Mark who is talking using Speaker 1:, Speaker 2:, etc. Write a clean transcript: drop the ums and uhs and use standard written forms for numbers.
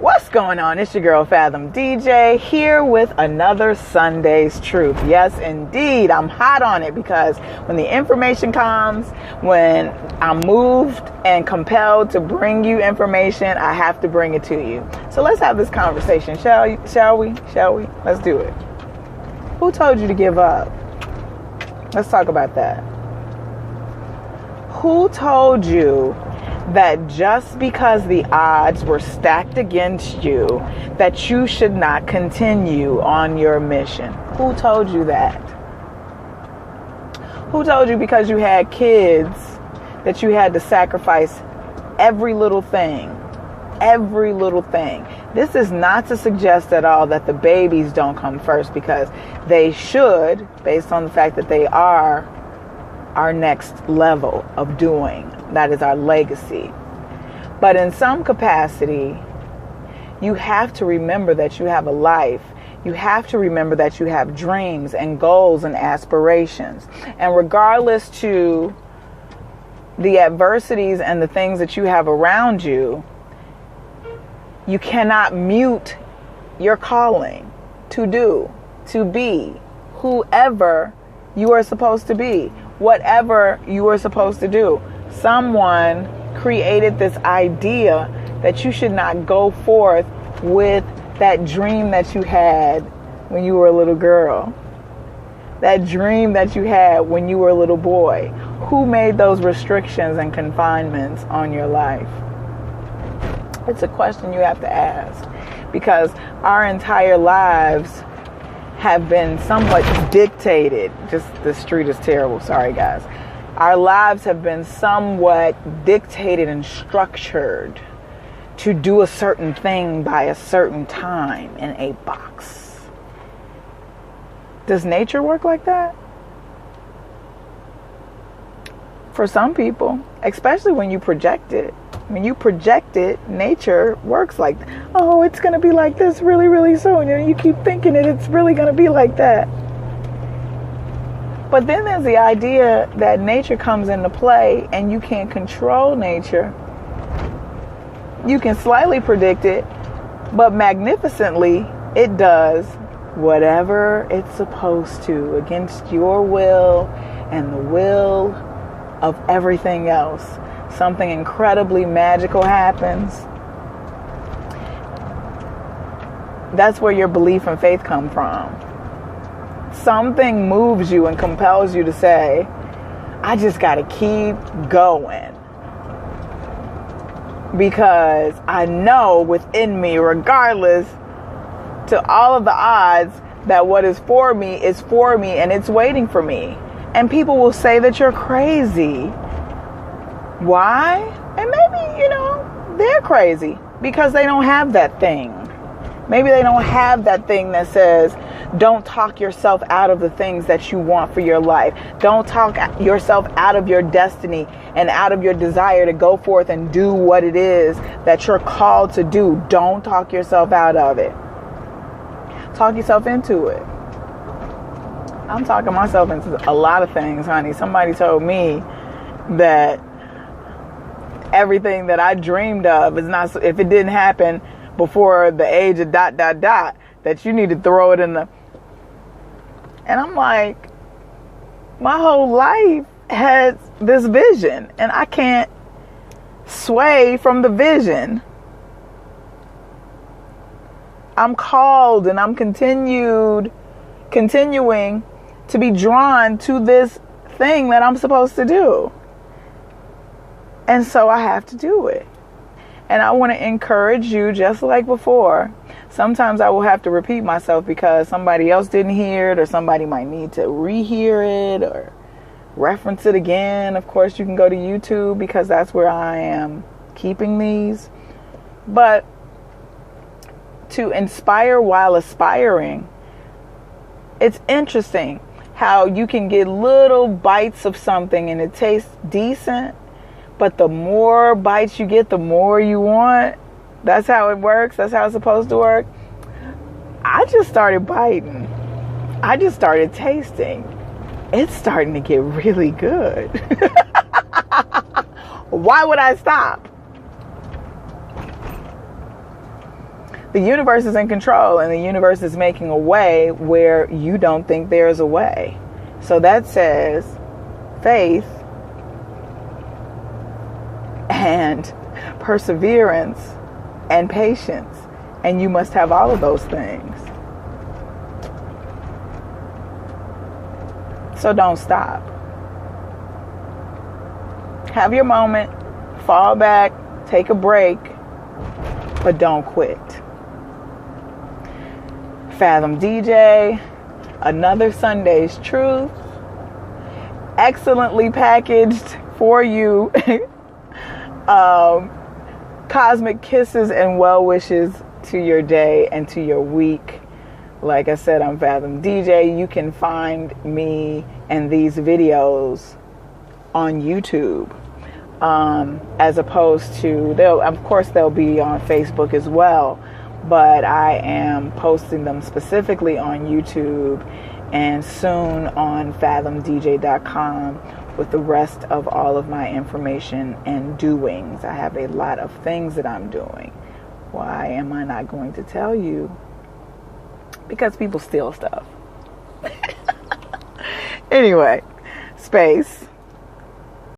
Speaker 1: What's going on? It's your girl Fathom DJ here with another Sunday's Truth. Yes, indeed. I'm hot on it because when the information comes, when I'm moved and compelled to bring you information, I have to bring it to you. So let's have this conversation, shall we? Let's do it. Who told you to give up? Let's talk about that. Who told you that just because the odds were stacked against you, that you should not continue on your mission? Who told you that? Who told you because you had kids that you had to sacrifice every little thing? Every little thing. This is not to suggest at all that the babies don't come first, because they should, based on the fact that they are our next level of doing. That is our legacy. But in some capacity, you have to remember that you have a life. You have to remember that you have dreams and goals and aspirations. And regardless to the adversities and the things that you have around you, you cannot mute your calling to do, to be whoever you are supposed to be, whatever you are supposed to do. Someone created this idea that you should not go forth with that dream that you had when you were a little girl, that dream that you had when you were a little boy. Who made those restrictions and confinements on your life? It's a question you have to ask, because our entire lives have been somewhat dictated. Just, the street is terrible. Sorry, guys. Our lives have been somewhat dictated and structured to do a certain thing by a certain time in a box. Does nature work like that? For some people, especially when you project it. When you project it, nature works like that. Oh, it's going to be like this really, really soon. And you keep thinking it's really going to be like that. But then there's the idea that nature comes into play and you can't control nature. You can slightly predict it, but magnificently it does whatever it's supposed to against your will and the will of everything else. Something incredibly magical happens. That's where your belief and faith come from. Something moves you and compels you to say, I just got to keep going. Because I know within me, regardless to all of the odds, that what is for me and it's waiting for me. And people will say that you're crazy. Why? And maybe, they're crazy because they don't have that thing. Maybe they don't have that thing that says, don't talk yourself out of the things that you want for your life. Don't talk yourself out of your destiny and out of your desire to go forth and do what it is that you're called to do. Don't talk yourself out of it. Talk yourself into it. I'm talking myself into a lot of things, honey. Somebody told me that everything that I dreamed of is not, if it didn't happen before the age of ... that you need to throw it in the... And I'm like, my whole life has this vision and I can't sway from the vision. I'm called and I'm continuing to be drawn to this thing that I'm supposed to do. And so I have to do it. And I want to encourage you, just like before. Sometimes I will have to repeat myself because somebody else didn't hear it, or somebody might need to rehear it or reference it again. Of course, you can go to YouTube because that's where I am keeping these. But to inspire while aspiring, it's interesting how you can get little bites of something and it tastes decent. But the more bites you get, the more you want. That's how it works. That's how it's supposed to work. I just started biting. I just started tasting. It's starting to get really good. Why would I stop? The universe is in control, and the universe is making a way where you don't think there is a way. So that says faith and perseverance and patience. And you must have all of those things. So don't stop. Have your moment, fall back, take a break, but don't quit. Fathom DJ, another Sunday's truth, excellently packaged for you. Cosmic kisses and well wishes to your day and to your week. Like I said, I'm Fathom DJ. You can find me and these videos on YouTube, as opposed to, they'll be on Facebook as well, but I am posting them specifically on YouTube and soon on fathomdj.com with the rest of all of my information and doings. I have a lot of things that I'm doing. Why am I not going to tell you? Because people steal stuff. Anyway, space.